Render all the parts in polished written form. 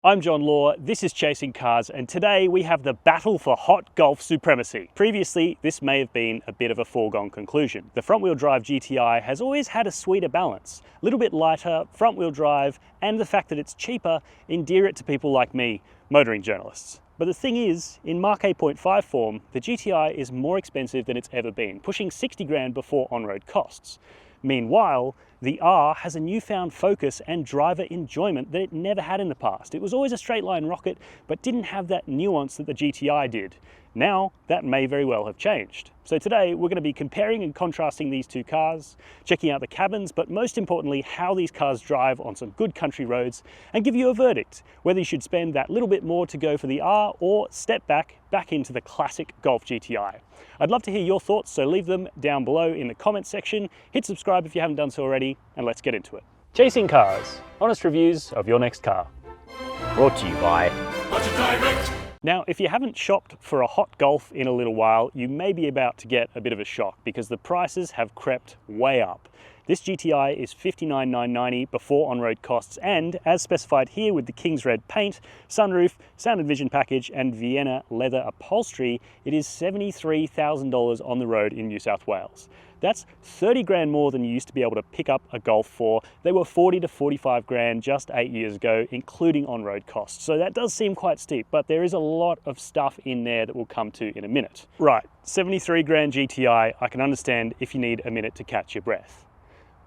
I'm John Law, this is Chasing Cars, and today we have the battle for hot golf supremacy. Previously, this may have been a bit of a foregone conclusion. The front-wheel drive GTI has always had a sweeter balance. A little bit lighter, front-wheel drive, and the fact that it's cheaper endear it to people like me, motoring journalists. But the thing is, in Mk8.5 form, the GTI is more expensive than it's ever been, pushing 60 grand before on-road costs. Meanwhile, the R has a newfound focus and driver enjoyment that it never had in the past. It was always a straight line rocket, but didn't have that nuance that the GTI did. Now, that may very well have changed. So today, we're going to be comparing and contrasting these two cars, checking out the cabins, but most importantly, how these cars drive on some good country roads, and give you a verdict, whether you should spend that little bit more to go for the R or step back into the classic Golf GTI. I'd love to hear your thoughts, so leave them down below in the comments section. Hit subscribe if you haven't done so already, and let's get into it. Chasing Cars, honest reviews of your next car. Brought to you by Direct. Now, if you haven't shopped for a hot Golf in a little while, you may be about to get a bit of a shock because the prices have crept way up. This GTI is $59,990 before on-road costs, and as specified here with the King's Red paint, sunroof, sound and vision package and Vienna leather upholstery, it is $73,000 on the road in New South Wales. That's 30 grand more than you used to be able to pick up a Golf for. They were 40 to 45 grand just 8 years ago, including on-road costs. So that does seem quite steep, but there is a lot of stuff in there that we'll come to in a minute. Right, 73 grand GTI, I can understand if you need a minute to catch your breath.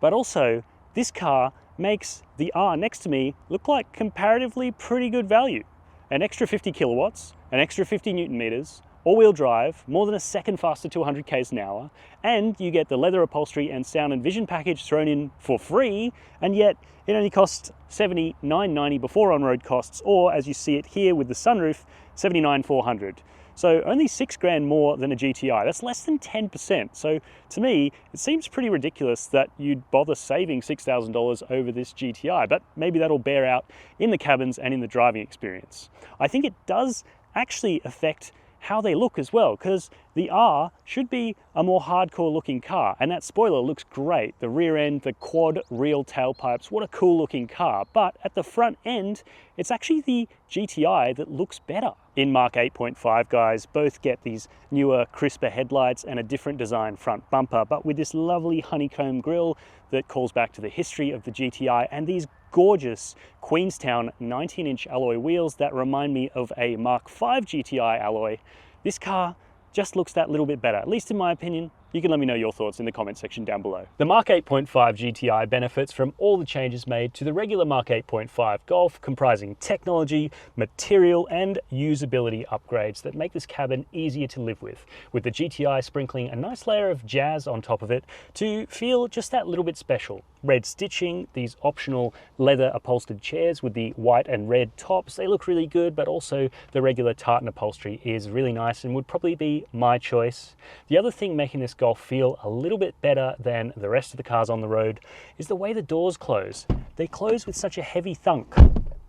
But also, this car makes the R next to me look like comparatively pretty good value. An extra 50 kilowatts, an extra 50 Newton meters, all-wheel drive, more than a second faster to 100 k's an hour, and you get the leather upholstery and sound and vision package thrown in for free, and yet it only costs $79,990 before on-road costs, or as you see it here with the sunroof, $79,400. So only 6 grand more than a GTI. That's less than 10%. So to me, it seems pretty ridiculous that you'd bother saving $6,000 over this GTI, but maybe that'll bear out in the cabins and in the driving experience. I think it does actually affect how they look as well, because the R should be a more hardcore looking car, and that spoiler looks great. The rear end, the quad reel tailpipes, what a cool looking car. But at the front end, it's actually the GTI that looks better. In Mk8.5, guys, both get these newer, crisper headlights and a different design front bumper, but with this lovely honeycomb grille that calls back to the history of the GTI, and these gorgeous Queenstown 19-inch alloy wheels that remind me of a Mk8.5 GTI alloy. This car just looks that little bit better, at least in my opinion. You can let me know your thoughts in the comment section down below. The Mk8.5 GTI benefits from all the changes made to the regular Mk8.5 Golf, comprising technology, material and usability upgrades that make this cabin easier to live with the GTI sprinkling a nice layer of jazz on top of it to feel just that little bit special. Red stitching, these optional leather upholstered chairs with the white and red tops, they look really good, but also the regular tartan upholstery is really nice and would probably be my choice. The other thing making this Golf feel a little bit better than the rest of the cars on the road is the way the doors close. They close with such a heavy thunk.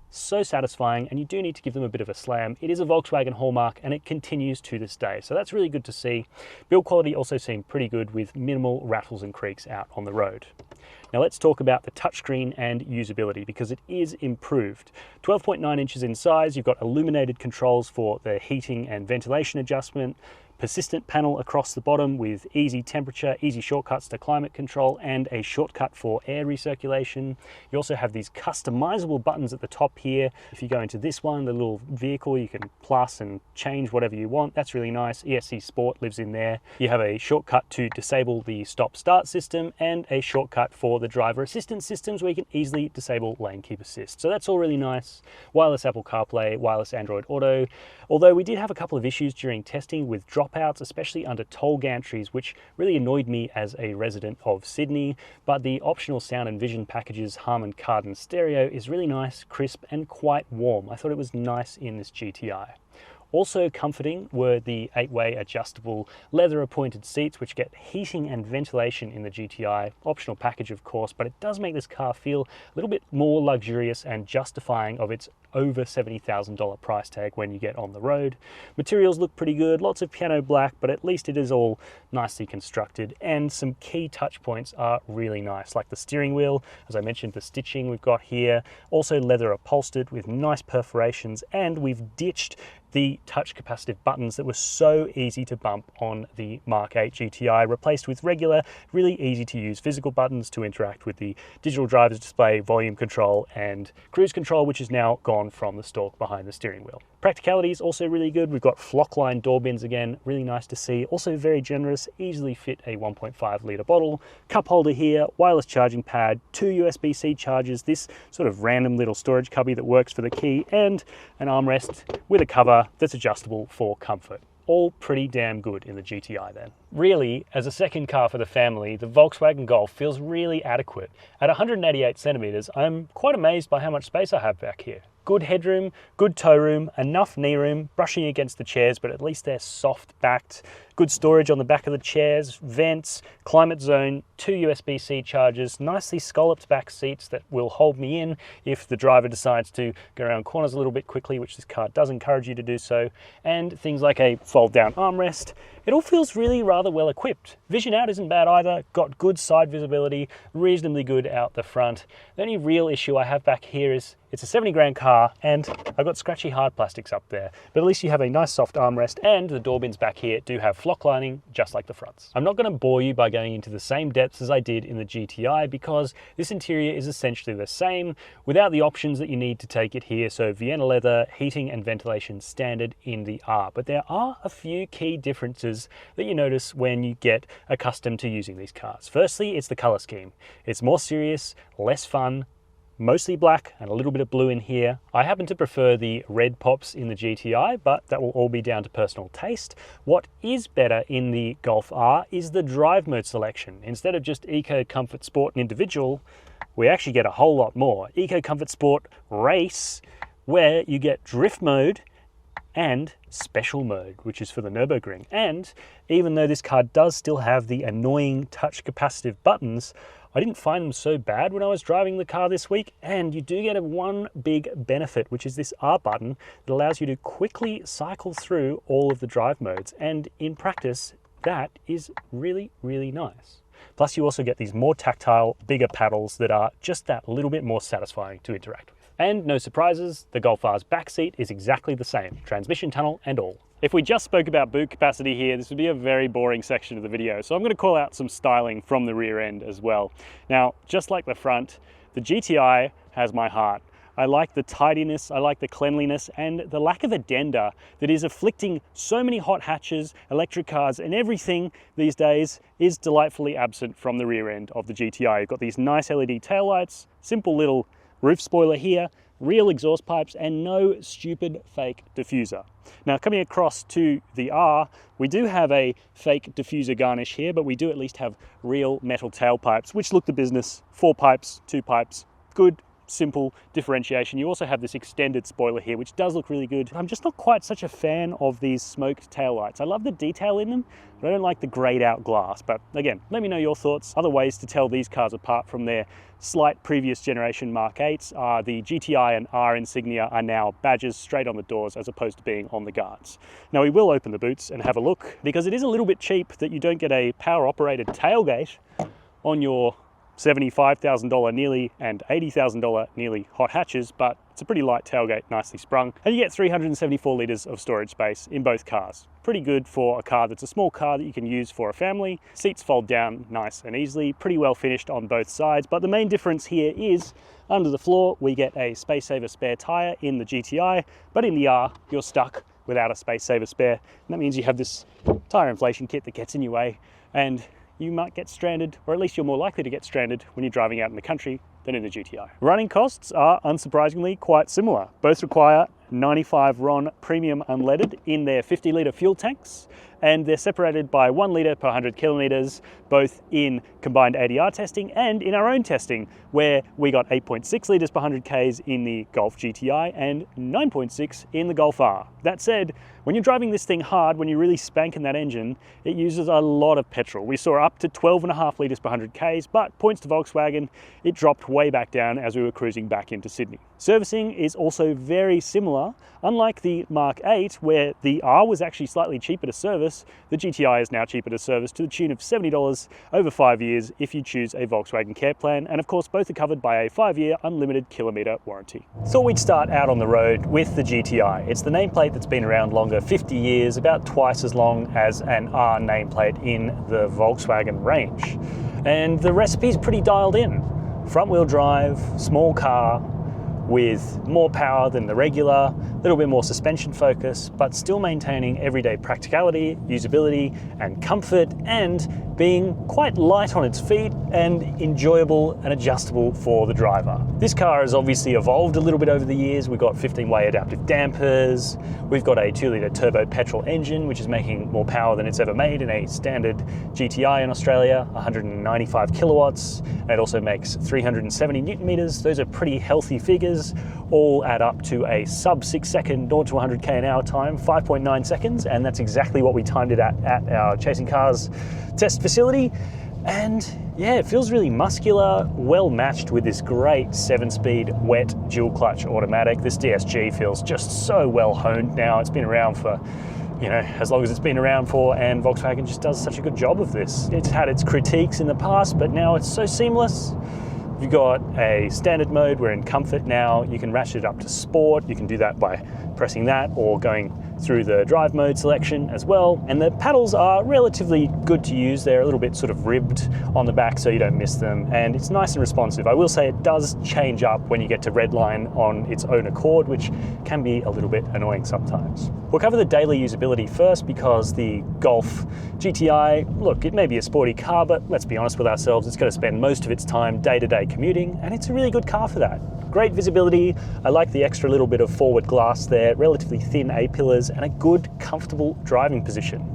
So satisfying, and you do need to give them a bit of a slam. It is a Volkswagen hallmark and it continues to this day, so that's really good to see. Build quality also seemed pretty good with minimal rattles and creaks out on the road. Now let's talk about the touchscreen and usability, because it is improved. 12.9 inches in size, you've got illuminated controls for the heating and ventilation adjustment, persistent panel across the bottom with easy temperature, easy shortcuts to climate control, and a shortcut for air recirculation. You also have these customizable buttons at the top here. If you go into this one, the little vehicle, you can plus and change whatever you want. That's really nice. ESC Sport lives in there. You have a shortcut to disable the stop-start system and a shortcut for the driver assistance systems where you can easily disable lane keep assist. So that's all really nice. Wireless Apple CarPlay, wireless Android Auto. Although we did have a couple of issues during testing with dropouts, especially under toll gantries, which really annoyed me as a resident of Sydney, but the optional sound and vision packages, Harman Kardon stereo, is really nice, crisp and quite warm. I thought it was nice in this GTI. Also comforting were the 8-way adjustable leather appointed seats, which get heating and ventilation in the GTI. Optional package, of course, but it does make this car feel a little bit more luxurious and justifying of its over $70,000 price tag when you get on the road. Materials look pretty good, lots of piano black, but at least it is all nicely constructed, and some key touch points are really nice, like the steering wheel. As I mentioned, the stitching we've got here, also leather upholstered with nice perforations, and we've ditched the touch capacitive buttons that were so easy to bump on the Mk8 GTI, replaced with regular, really easy to use physical buttons to interact with the digital driver's display, volume control and cruise control, which is now gone from the stalk behind the steering wheel. Practicality is also really good. We've got flock line door bins again, really nice to see. Also very generous, easily fit a 1.5 litre bottle. Cup holder here, wireless charging pad, 2 USB-C chargers, this sort of random little storage cubby that works for the key, and an armrest with a cover that's adjustable for comfort. All pretty damn good in the GTI then. Really, as a second car for the family, the Volkswagen Golf feels really adequate. At 188 centimeters, I'm quite amazed by how much space I have back here. Good headroom, good toe room, enough knee room, brushing against the chairs, but at least they're soft backed. Good storage on the back of the chairs, vents, climate zone, 2 USB-C chargers, nicely scalloped back seats that will hold me in if the driver decides to go around corners a little bit quickly, which this car does encourage you to do so, and things like a fold-down armrest. It all feels really rather well equipped. Vision out isn't bad either, got good side visibility, reasonably good out the front. The only real issue I have back here is it's a 70 grand car and I've got scratchy hard plastics up there, but at least you have a nice soft armrest, and the door bins back here do have flock lining just like the fronts. I'm not going to bore you by going into the same depths as I did in the GTI because this interior is essentially the same without the options that you need to take it here. So Vienna leather, heating and ventilation standard in the R, but there are a few key differences that you notice when you get accustomed to using these cars. Firstly, it's the color scheme. It's more serious, less fun, mostly black and a little bit of blue in here. I happen to prefer the red pops in the GTI, but that will all be down to personal taste. What is better in the Golf R is the drive mode selection. Instead of just Eco, Comfort, Sport and Individual, we actually get a whole lot more. Eco, Comfort, Sport, Race, where you get drift mode and special mode, which is for the Nürburgring. And even though this car does still have the annoying touch capacitive buttons, I didn't find them so bad when I was driving the car this week, and you do get one big benefit, which is this R button that allows you to quickly cycle through all of the drive modes, and in practice, that is really, really nice. Plus you also get these more tactile, bigger paddles that are just that little bit more satisfying to interact with. And no surprises, the Golf R's back seat is exactly the same, transmission tunnel and all. If we just spoke about boot capacity here, this would be a very boring section of the video, so I'm going to call out some styling from the rear end as well. Now, just like the front, the GTI has my heart. I like the tidiness, I like the cleanliness, and the lack of addenda that is afflicting so many hot hatches, electric cars, and everything these days is delightfully absent from the rear end of the GTI. You've got these nice LED taillights, simple little roof spoiler here, real exhaust pipes, and no stupid fake diffuser. Now coming across to the R, we do have a fake diffuser garnish here, but we do at least have real metal tailpipes, which look the business. 4 pipes, 2 pipes, good, simple differentiation. You also have this extended spoiler here, which does look really good. I'm just not quite such a fan of these smoked taillights. I love the detail in them, but I don't like the grayed out glass. But again, let me know your thoughts. Other ways to tell these cars apart from their slight previous generation Mark 8s are the GTI and R insignia are now badges straight on the doors as opposed to being on the guards. Now we will open the boots and have a look, because it is a little bit cheap that you don't get a power operated tailgate on your $75,000 nearly and $80,000 nearly hot hatches, but it's a pretty light tailgate, nicely sprung, and you get 374 litres of storage space in both cars. Pretty good for a car that's a small car that you can use for a family. Seats fold down nice and easily, pretty well finished on both sides, but the main difference here is under the floor we get a space saver spare tyre in the GTI, but in the R you're stuck without a space saver spare, and that means you have this tyre inflation kit that gets in your way, and you might get stranded, or at least you're more likely to get stranded when you're driving out in the country than in the GTI. Running costs are unsurprisingly quite similar. Both require 95 RON premium unleaded in their 50 litre fuel tanks, and they're separated by 1 litre per 100 kilometres, both in combined ADR testing and in our own testing, where we got 8.6 litres per 100 Ks in the Golf GTI and 9.6 in the Golf R. That said, when you're driving this thing hard, when you're really spanking that engine, it uses a lot of petrol. We saw up to 12.5 litres per 100 Ks, but points to Volkswagen, it dropped way back down as we were cruising back into Sydney. Servicing is also very similar. Unlike the Mark 8, where the R was actually slightly cheaper to service, the GTI is now cheaper to service to the tune of $70 over 5 years if you choose a Volkswagen Care Plan, and of course both are covered by a 5-year unlimited kilometre warranty. Thought we'd start out on the road with the GTI. It's the nameplate that's been around longer, 50 years, about twice as long as an R nameplate in the Volkswagen range. And the recipe's pretty dialed in. Front wheel drive, small car, with more power than the regular, a little bit more suspension focus, but still maintaining everyday practicality, usability, and comfort, and being quite light on its feet and enjoyable and adjustable for the driver. This car has obviously evolved a little bit over the years. We've got 15-way adaptive dampers, we've got a 2-litre turbo petrol engine, which is making more power than it's ever made in a standard GTI in Australia, 195 kilowatts, and it also makes 370 newton meters. Those are pretty healthy figures, all add up to a sub 6 second 0 to 100 k an hour time, 5.9 seconds, and that's exactly what we timed it at our Chasing Cars test facility. And yeah, it feels really muscular, well matched with this great 7-speed wet dual clutch automatic. This DSG feels just so well honed now. It's been around for, you know, as long as it's been around for, and Volkswagen just does such a good job of this. It's had its critiques in the past, but now it's so seamless. You've got a standard mode, we're in comfort now. You can ratchet it up to sport. You can do that by pressing that or going through the drive mode selection as well. And the paddles are relatively good to use. They're a little bit sort of ribbed on the back so you don't miss them. And it's nice and responsive. I will say it does change up when you get to redline on its own accord, which can be a little bit annoying sometimes. We'll cover the daily usability first because the Golf GTI, look, it may be a sporty car, but let's be honest with ourselves, it's going to spend most of its time day-to-day commuting, and it's a really good car for that. Great visibility. I like the extra little bit of forward glass there, relatively thin A-pillars, and a good, comfortable driving position.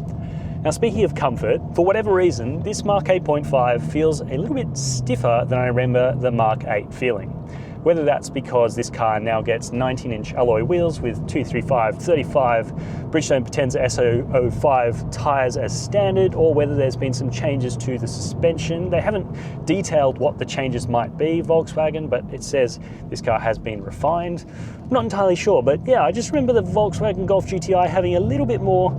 Now, speaking of comfort, for whatever reason, this Mark 8.5 feels a little bit stiffer than I remember the Mark 8 feeling. Whether that's because this car now gets 19-inch alloy wheels with 235/35 Bridgestone Potenza SO05 tyres as standard, or whether there's been some changes to the suspension. They haven't detailed what the changes might be, Volkswagen, but it says this car has been refined. I'm not entirely sure, but yeah, I just remember the Volkswagen Golf GTI having a little bit more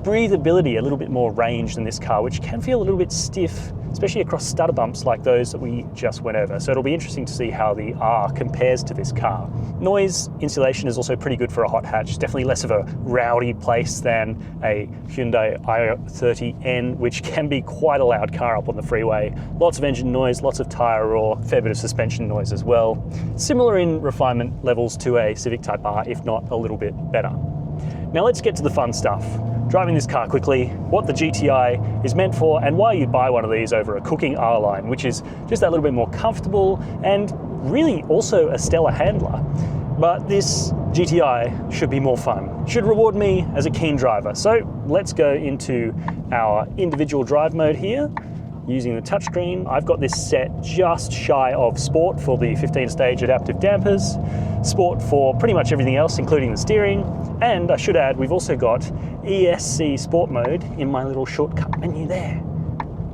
breathability, a little bit more range than this car, which can feel a little bit stiff, especially across stutter bumps like those that we just went over. So it'll be interesting to see how the R compares to this car. Noise insulation is also pretty good for a hot hatch, definitely less of a rowdy place than a Hyundai i30N, which can be quite a loud car up on the freeway. Lots of engine noise, lots of tyre roar, fair bit of suspension noise as well. Similar in refinement levels to a Civic Type R, if not a little bit better. Now let's get to the fun stuff. Driving this car quickly, what the GTI is meant for, and why you'd buy one of these over a cooking R-Line, which is just that little bit more comfortable and really also a stellar handler. But this GTI should be more fun, should reward me as a keen driver. So let's go into our individual drive mode here. Using the touchscreen, I've got this set just shy of Sport for the 15-stage adaptive dampers, Sport for pretty much everything else, including the steering, and I should add, we've also got ESC Sport mode in my little shortcut menu there,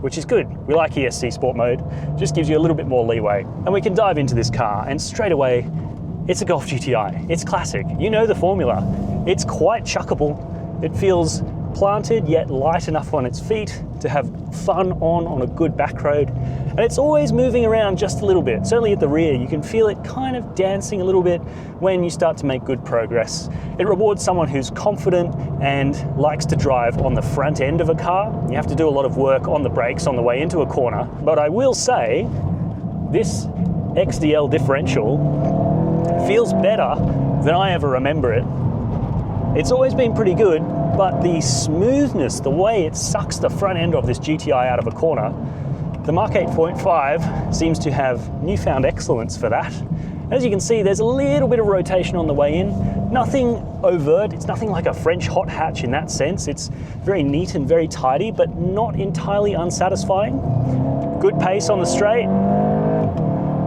which is good. We like ESC Sport mode, just gives you a little bit more leeway. And we can dive into this car, and straight away, it's a Golf GTI. It's classic. You know the formula. It's quite chuckable. It feels planted yet light enough on its feet to have fun on a good back road, and it's always moving around just a little bit. Certainly at the rear you can feel it kind of dancing a little bit when you start to make good progress. It rewards someone who's confident and likes to drive on the front end of a car. You have to do a lot of work on the brakes on the way into a corner, but I will say this XDL differential feels better than I ever remember it. It's always been pretty good, but the smoothness, the way it sucks the front end of this GTI out of a corner, the Mark 8.5 seems to have newfound excellence for that. As you can see, there's a little bit of rotation on the way in. Nothing overt, it's nothing like a French hot hatch in that sense. It's very neat and very tidy, but not entirely unsatisfying. Good pace on the straight.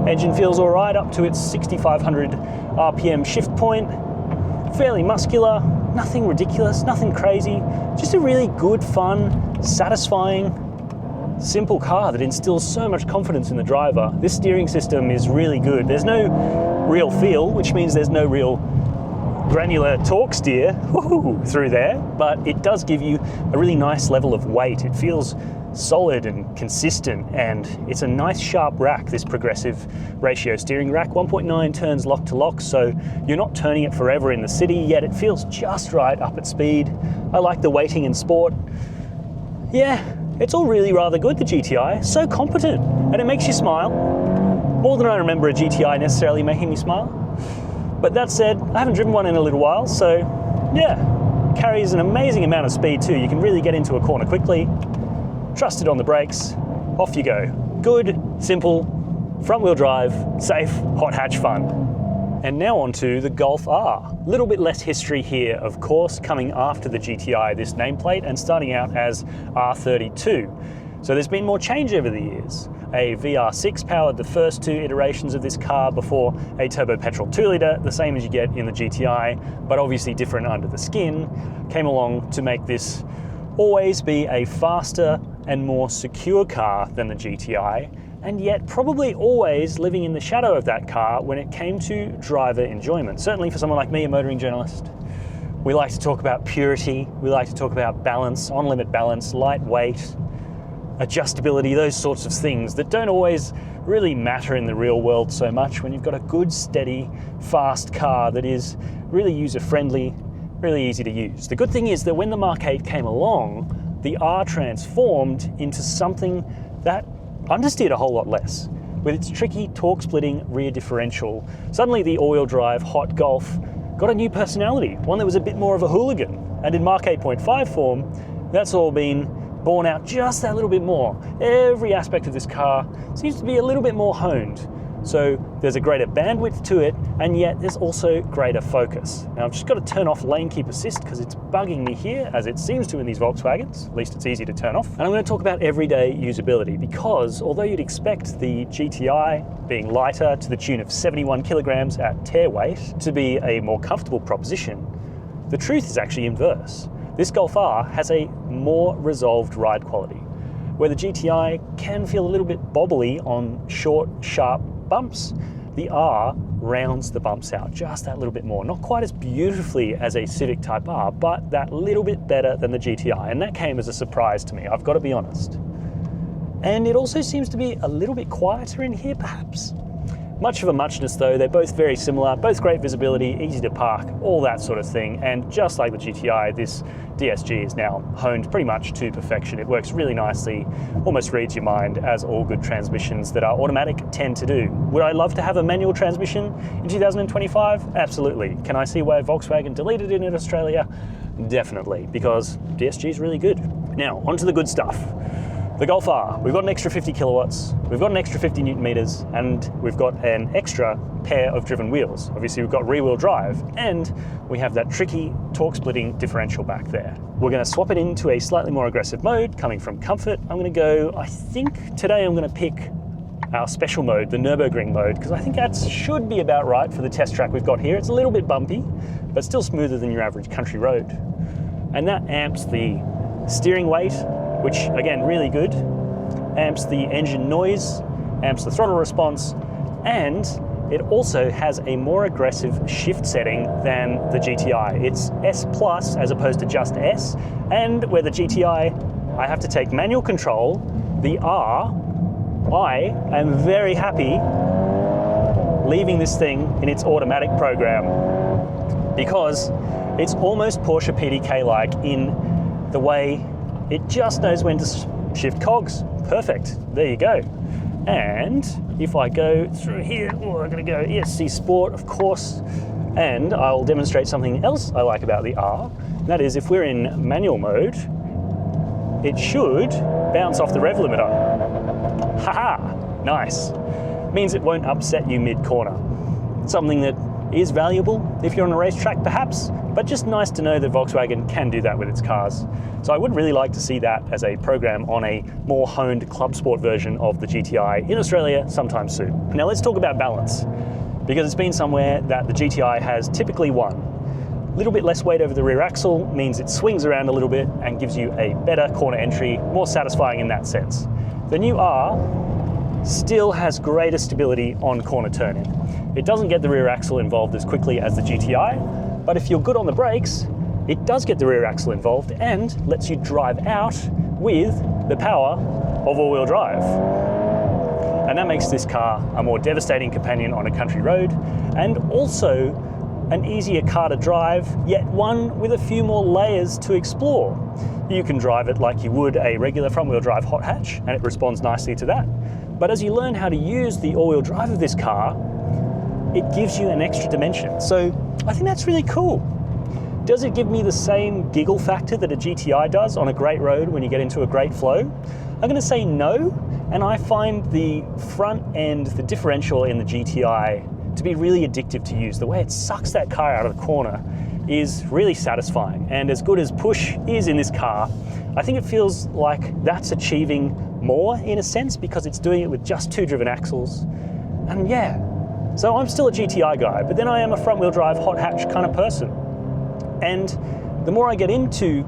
Engine feels all right up to its 6,500 RPM shift point. Fairly muscular, nothing ridiculous, nothing crazy. Just a really good, fun, satisfying, simple car that instills so much confidence in the driver. This steering system is really good. There's no real feel, which means there's no real granular torque steer through there, but it does give you a really nice level of weight. It feels solid and consistent, and it's a nice sharp rack, this progressive ratio steering rack. 1.9 turns lock to lock, so you're not turning it forever in the city, yet it feels just right up at speed. I like the weighting in sport. Yeah, it's all really rather good, the GTI. So competent, and it makes you smile. More than I remember a GTI necessarily making me smile. But that said, I haven't driven one in a little while, so yeah, carries an amazing amount of speed too. You can really get into a corner quickly, trust it on the brakes, off you go. Good, simple, front-wheel drive, safe, hot hatch fun. And now on to the Golf R. A little bit less history here, of course, coming after the GTI, this nameplate, and starting out as R32. So there's been more change over the years. A VR6 powered the first two iterations of this car before a turbo petrol 2-litre, the same as you get in the GTI, but obviously different under the skin, came along to make this always be a faster and more secure car than the GTI, and yet probably always living in the shadow of that car when it came to driver enjoyment. Certainly for someone like me, a motoring journalist, we like to talk about purity, we like to talk about balance, on-limit balance, lightweight, adjustability, those sorts of things that don't always really matter in the real world so much when you've got a good, steady, fast car that is really user-friendly, really easy to use. The good thing is that when the Mk8 came along, the R transformed into something that understeered a whole lot less. With its tricky torque-splitting rear differential, suddenly the all-wheel drive hot Golf got a new personality, one that was a bit more of a hooligan. And in Mk8.5 form, that's all been borne out just that little bit more. Every aspect of this car seems to be a little bit more honed. So there's a greater bandwidth to it, and yet there's also greater focus. Now I've just got to turn off lane keep assist because it's bugging me here, as it seems to in these Volkswagens. At least it's easy to turn off. And I'm going to talk about everyday usability, because although you'd expect the GTI, being lighter to the tune of 71 kilograms at tare weight, to be a more comfortable proposition, the truth is actually inverse. This Golf R has a more resolved ride quality, where the GTI can feel a little bit bobbly on short, sharp bumps. The R rounds the bumps out just that little bit more. Not quite as beautifully as a Civic Type R, but that little bit better than the GTI, and that came as a surprise to me, I've got to be honest. And it also seems to be a little bit quieter in here, perhaps. Much of a muchness though, they're both very similar, both great visibility, easy to park, all that sort of thing. And just like the GTI, this DSG is now honed pretty much to perfection. It works really nicely, almost reads your mind, as all good transmissions that are automatic tend to do. Would I love to have a manual transmission in 2025? Absolutely. Can I see why Volkswagen deleted it in Australia? Definitely, because DSG is really good. Now, onto the good stuff. The Golf R, we've got an extra 50 kilowatts, we've got an extra 50 Newton meters, and we've got an extra pair of driven wheels. Obviously we've got rear-wheel drive, and we have that tricky torque-splitting differential back there. We're going to swap it into a slightly more aggressive mode, coming from comfort. I'm going to go, I think today I'm going to pick our special mode, the Nürburgring mode, because I think that should be about right for the test track we've got here. It's a little bit bumpy, but still smoother than your average country road. And that amps the steering weight, which again, really good, amps the engine noise, amps the throttle response, and it also has a more aggressive shift setting than the GTI. It's S plus as opposed to just S, and where the GTI, I have to take manual control, the R, I am very happy leaving this thing in its automatic program, because it's almost Porsche PDK-like in the way it just knows when to shift cogs. Perfect, there you go. And if I go through here, I'm gonna go ESC Sport, of course, and I'll demonstrate something else I like about the R. And that is, if we're in manual mode, it should bounce off the rev limiter. Haha, nice. Means it won't upset you mid-corner. something that is valuable if you're on a racetrack perhaps, but just nice to know that Volkswagen can do that with its cars. So I would really like to see that as a program on a more honed club sport version of the GTI in Australia sometime soon. Now let's talk about balance, because it's been somewhere that the GTI has typically won. A little bit less weight over the rear axle means it swings around a little bit and gives you a better corner entry, more satisfying in that sense. The new R still has greater stability on corner turning. It doesn't get the rear axle involved as quickly as the GTI, but if you're good on the brakes, it does get the rear axle involved and lets you drive out with the power of all-wheel drive. And that makes this car a more devastating companion on a country road, and also an easier car to drive, yet one with a few more layers to explore. You can drive it like you would a regular front-wheel drive hot hatch, and it responds nicely to that. But as you learn how to use the all-wheel drive of this car, it gives you an extra dimension. So I think that's really cool. Does it give me the same giggle factor that a GTI does on a great road when you get into a great flow? I'm going to say no, and I find the front end, the differential in the GTI, to be really addictive to use. The way it sucks that car out of the corner is really satisfying, and as good as push is in this car, I think it feels like that's achieving more in a sense because it's doing it with just 2 driven axles. And yeah, so I'm still a GTI guy, but then I am a front-wheel drive hot hatch kind of person. And the more I get into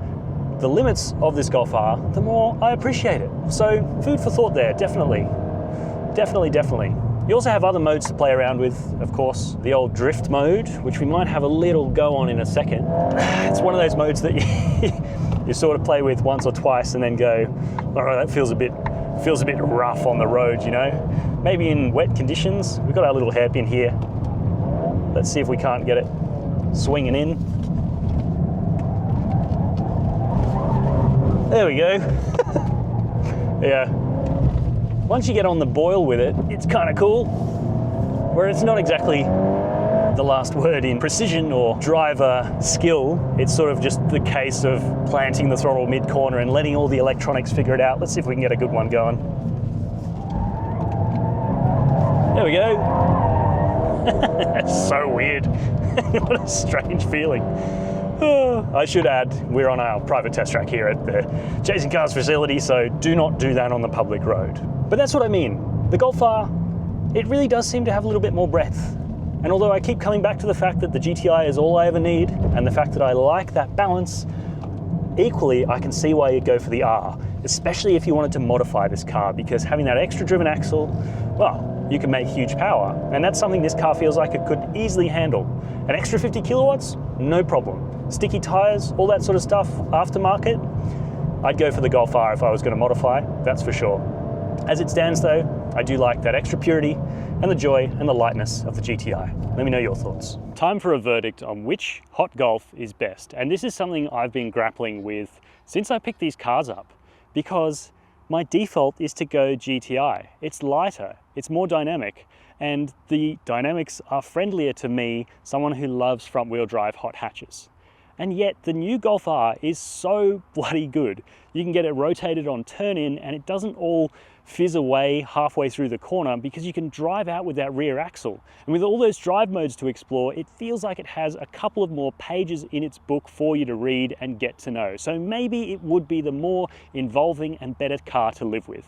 the limits of this Golf R, the more I appreciate it. So food for thought there, definitely. Definitely. You also have other modes to play around with, of course, the old drift mode, which we might have a little go on in a second. It's one of those modes that you sort of play with once or twice and then go, oh, that feels a bit rough on the road, you know? Maybe in wet conditions. We've got our little hairpin here. Let's see if we can't get it swinging in. There we go. Yeah. Once you get on the boil with it, it's kind of cool. Where it's not exactly the last word in precision or driver skill. It's sort of just the case of planting the throttle mid-corner and letting all the electronics figure it out. Let's see if we can get a good one going. There we go. That's so weird. What a strange feeling. I should add, we're on our private test track here at the Chasing Cars facility, so do not do that on the public road. But that's what I mean. The Golf R, it really does seem to have a little bit more breadth. And although I keep coming back to the fact that the GTI is all I ever need, and the fact that I like that balance, equally I can see why you'd go for the R, especially if you wanted to modify this car, because having that extra driven axle, well, you can make huge power. And that's something this car feels like it could easily handle. An extra 50 kilowatts, no problem. Sticky tires, all that sort of stuff, aftermarket, I'd go for the Golf R if I was going to modify, that's for sure. As it stands though, I do like that extra purity and the joy and the lightness of the GTI. Let me know your thoughts. Time for a verdict on which hot golf is best. And this is something I've been grappling with since I picked these cars up, because my default is to go GTI. It's lighter, it's more dynamic, and the dynamics are friendlier to me, someone who loves front-wheel drive hot hatches. And yet the new Golf R is so bloody good. You can get it rotated on turn-in and it doesn't all fizz away halfway through the corner because you can drive out with that rear axle. And with all those drive modes to explore, it feels like it has a couple of more pages in its book for you to read and get to know. So maybe it would be the more involving and better car to live with.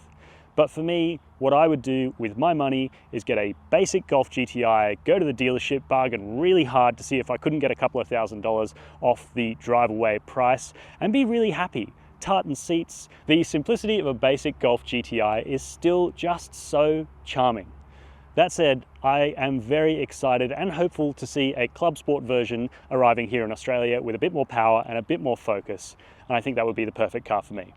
But for me, what I would do with my money is get a basic Golf GTI, go to the dealership, bargain really hard to see if I couldn't get a couple of $1,000s off the drive-away price, and be really happy. Tartan seats, the simplicity of a basic Golf GTI is still just so charming. That said, I am very excited and hopeful to see a club sport version arriving here in Australia with a bit more power and a bit more focus, and I think that would be the perfect car for me.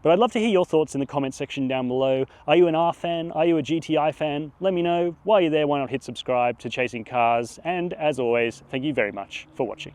But I'd love to hear your thoughts in the comment section down below. Are you an R fan? Are you a GTI fan? Let me know. While you're there, why not hit subscribe to Chasing Cars? And as always, thank you very much for watching.